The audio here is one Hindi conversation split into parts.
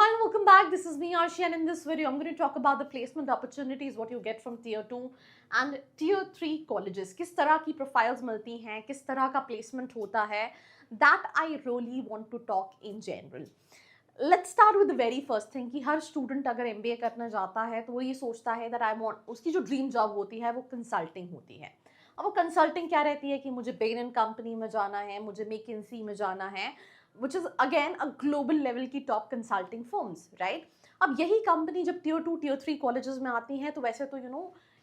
hi and welcome back. This is me Arshi, and in this video I'm going to talk about the placement opportunities what you get from tier 2 and tier 3 colleges. किस तरह की profiles मिलती हैं, किस तरह का placement होता है, that I really want to talk in general. Let's start with the very first thing कि हर student अगर MBA करना चाहता है तो वो ये सोचता है that I want, उसकी जो dream job होती है वो consulting होती है. अब वो consulting क्या रहती है कि मुझे Bain & Company में जाना है, मुझे McKinsey में जाना है, which is again a global level की top consulting firms, right? अब यही कंपनी जब tier 2, tier 3 colleges में आती हैं तो वैसे तो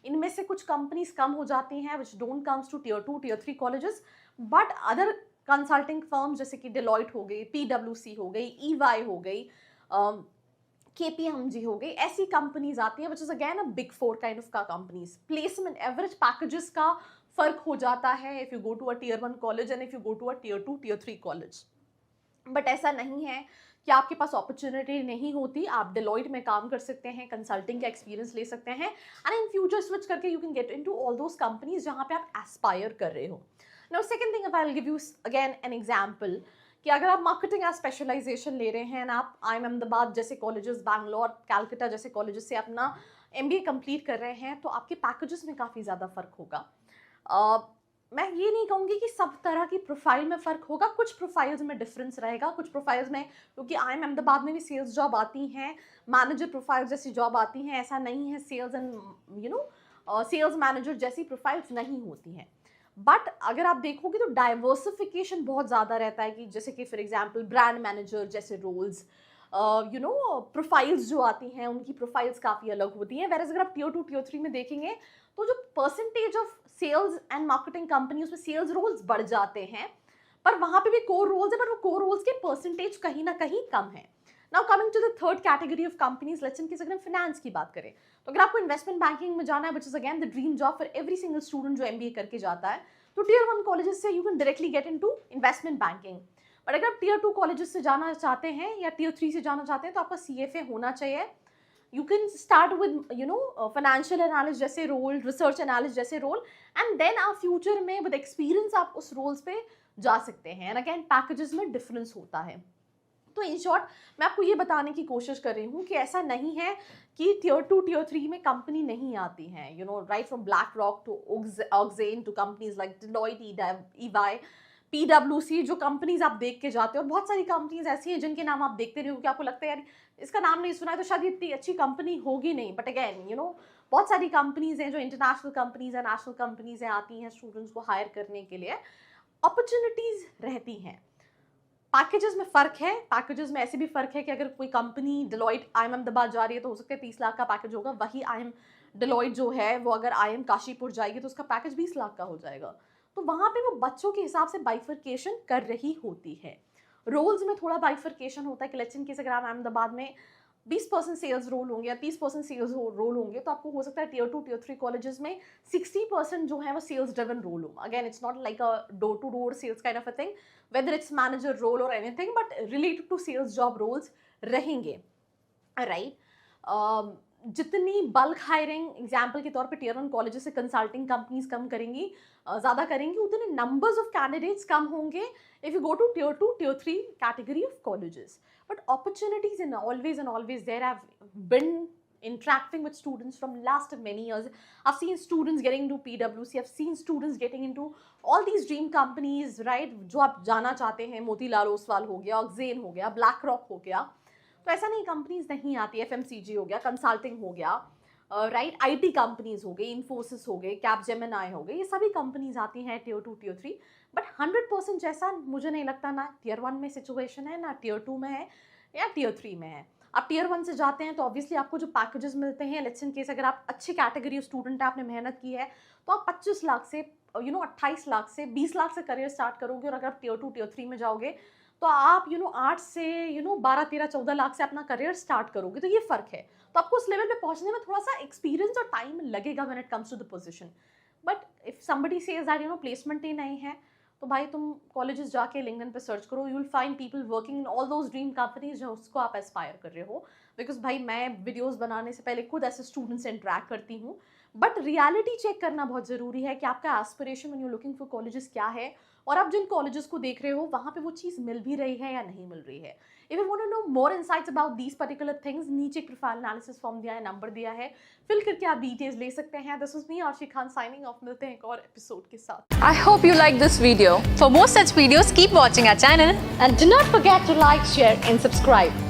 इनमें से कुछ कंपनीज कम हो जाती हैं which don't comes to tier 2, tier 3 colleges, but other consulting firms जैसे कि Deloitte हो गई, PwC हो गई, EY हो गई, KPMG हो गई, ऐसी कंपनीज आती हैं which is again a big four kind of का companies. Placement average packages का फर्क हो जाता है if you go to a tier 1 college and if you go to a tier 2, tier 3 college. But ऐसा नहीं है कि आपके पास अपॉर्चुनिटी नहीं होती. आप डिलॉइट में काम कर सकते हैं, कंसल्टिंग का एक्सपीरियंस ले सकते हैं एंड इन फ्यूचर स्विच करके you can get into all those companies जहाँ पे आप एस्पायर कर रहे हो. Now second thing, I will give you again an example कि अगर आप मार्केटिंग एज स्पेशलाइजेशन ले रहे हैं, आप IIM अहमदाबाद जैसे कॉलेजेस, बैंगलोर, कैलकाटा जैसे कॉलेजेस से अपना MBA कंप्लीट कर रहे हैं तो आपके पैकेजेस में काफ़ी ज़्यादा फ़र्क होगा. मैं ये नहीं कहूँगी कि सब तरह की प्रोफाइल में फ़र्क होगा, कुछ प्रोफाइल्स में डिफरेंस रहेगा, कुछ प्रोफाइल्स में, क्योंकि IIM अहमदाबाद में भी सेल्स जॉब आती हैं, मैनेजर प्रोफाइल जैसी जॉब आती हैं, ऐसा नहीं है सेल्स एंड सेल्स मैनेजर जैसी प्रोफाइल्स नहीं होती हैं. बट अगर आप देखोगे तो डाइवर्सिफिकेशन बहुत ज़्यादा रहता है कि जैसे कि फॉर एग्जाम्पल ब्रांड मैनेजर जैसे रोल्स, प्रोफाइल्स जो आती हैं उनकी प्रोफाइल्स काफ़ी अलग होती हैं. वैसे अगर आप tier 2, tier 3 में देखेंगे तो जो percentage of sales and marketing company उसमें सेल्स रोल्स बढ़ जाते हैं, पर वहाँ पे भी कोर रोल्स है, पर वो कोर रोल्स के परसेंटेज कहीं ना कहीं कम है. Now coming to the third category of companies, let's in case अगर हम फाइनेंस की बात करें तो अगर आपको इन्वेस्टमेंट बैंकिंग में जाना है which is again the dream job for every single student जो MBA करके जाता है, तो tier 1 कॉलेजेस से you can directly get into investment banking. But अगर आप tier 2 कॉलेजेस से जाना चाहते हैं या tier 3 से जाना चाहते हैं तो आपका CFA होना चाहिए. You can start with financial analyst जैसे रोल, रिसर्च एनालिस्ट जैसे रोल, एंड देन आप फ्यूचर में विद एक्सपीरियंस आप उस रोल्स पे जा सकते हैं. एंड अगेन पैकेजेस में डिफरेंस होता है. तो इन शॉर्ट मैं आपको ये बताने की कोशिश कर रही हूँ कि ऐसा नहीं है कि tier 2, tier 3 में कंपनी नहीं आती हैं. Right from BlackRock to Oxane to companies like Deloitte, EY, PwC, जो कंपनीज आप देख के जाते हो. और बहुत सारी कंपनीज ऐसी हैं जिनके नाम आप देखते रहे हो कि आपको लगता है यार इसका नाम नहीं सुना है तो शायद इतनी अच्छी कंपनी होगी नहीं. बट अगेन बहुत सारी कंपनीज हैं जो इंटरनेशनल कंपनीज हैं, नेशनल कंपनीज हैं, आती हैं स्टूडेंट्स को हायर करने के लिए. अपॉर्चुनिटीज रहती हैं. पैकेजेस में फ़र्क है, पैकेजेस में ऐसे भी फ़र्क है कि अगर कोई कंपनी डिलॉइट IIM अहमदाबाद जा रही है तो हो सकता है 30 लाख का पैकेज होगा. वही IIM डिलॉइट जो है वो अगर IIM काशीपुर जाएगी तो उसका पैकेज 20 लाख का हो जाएगा. तो वहाँ पे वो बच्चों के हिसाब से बाइफर्केशन कर रही होती है. रोल्स में थोड़ा बाइफर्केशन होता है कि लेट्स इन केस अगर आप अहमदाबाद में 20% सेल्स रोल होंगे या 30% सेल्स रोल होंगे तो आपको हो सकता है tier 2, tier 3 कॉलेजेस में 60% जो है वो सेल्स ड्रिवन रोल हो. Again it's not like a door to door sales kind of a thing, whether it's manager role और anything, but related to sales job roles रहेंगे. राइट. जितनी बल्क हायरिंग एग्जाम्पल के तौर पे tier 1 कॉलेजेस से कंसल्टिंग कंपनीज कम करेंगी, ज़्यादा करेंगी, उतने नंबर्स ऑफ कैंडिडेट्स कम होंगे if you go to tier 2, tier 3 category of colleges. But opportunities in always and always there. I've been interacting with students from last many years. I've seen students getting into PwC, I've seen students getting into all these dream companies, right? जो आप जाना चाहते हैं, मोतीलाल ओसवाल हो गया, ऑक्सेन हो गया, ब्लैक रॉक हो गया. तो ऐसा नहीं कंपनीज नहीं आती. FMCG हो गया, कंसल्टिंग हो गया, राइट, IT कंपनीज हो गई, इन्फोसिस हो गए, कैपजेमिनी हो गए, ये सभी कंपनीज आती हैं tier 2, tier 3. बट 100% जैसा मुझे नहीं लगता ना tier 1 में सिचुएशन है, ना tier 2 में है या tier 3 में है. आप tier 1 से जाते हैं तो ऑब्वियसली आपको जो पैकेजेस मिलते हैं, लेट्स इन केस अगर आप अच्छी कैटेगरी ऑफ स्टूडेंट है, आपने मेहनत की है, तो आप 25 लाख से 28 लाख से 20 लाख से करियर स्टार्ट करोगे. और अगर आप tier 2, tier 3 में जाओगे तो आप 8 से 12, 13, 14 लाख से अपना करियर स्टार्ट करोगे. तो ये फ़र्क है. तो आपको उस लेवल पे पहुंचने में थोड़ा सा एक्सपीरियंस और टाइम लगेगा when it comes to the position. But if somebody says that placement ही नहीं है तो भाई तुम कॉलेजेस जाके लिंक्डइन पे सर्च करो, you will find people working in all those dream companies जो उसको आप एस्पायर कर रहे हो. बिकॉज भाई मैं वीडियोस बनाने से पहले खुद ऐसे स्टूडेंट्स से इंटरेक्ट करती हूँ. बट रियलिटी चेक करना बहुत ज़रूरी है कि आपका aspiration when you looking for colleges क्या है, और आप जिन कॉलेजेस को देख रहे हो वहाँ पे वो चीज़ मिल भी रही है या नहीं मिल रही है. If you want to know more insights about these particular things, नीचे एक प्रोफाइल एनालिसिस फॉर्म दिया है, नंबर दिया है, फिल करके आप डिटेल्स ले सकते हैं. This was me Aarshi Khan signing off. मिलते हैं एक और एपिसोड के साथ. I hope you like this video. For more such videos, keep watching our channel. And do not forget to like, share and subscribe.